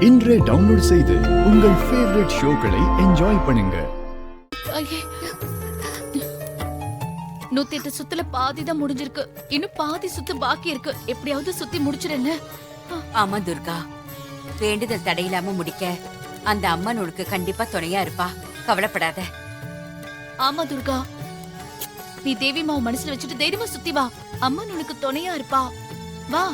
இன்றே டவுன்லோட் செய்து உங்கள் ஃபேவரட் ஷோக்களை என்ஜாய் பண்ணுங்க. 108 சுத்துல பாதி தான் முடிஞ்சிருக்கு. இன்னும் பாதி சுத்து பாக்கி இருக்கு. எப்படியாவது சுத்தி முடிச்சிருன்னு. ஆமா துர்கா, வேண்டுதல் தடையில்லாம முடிக்க அந்த அம்மன் உனக்கு கண்டிப்பா துணையா இருப்பா, கவலைப்படாத. ஆமா துர்கா, நீ தேவி மாவு மனசுல வச்சுட்டு தைரியமா சுத்தி வா. அம்மன் உனக்கு துணையா இருப்பா. வா.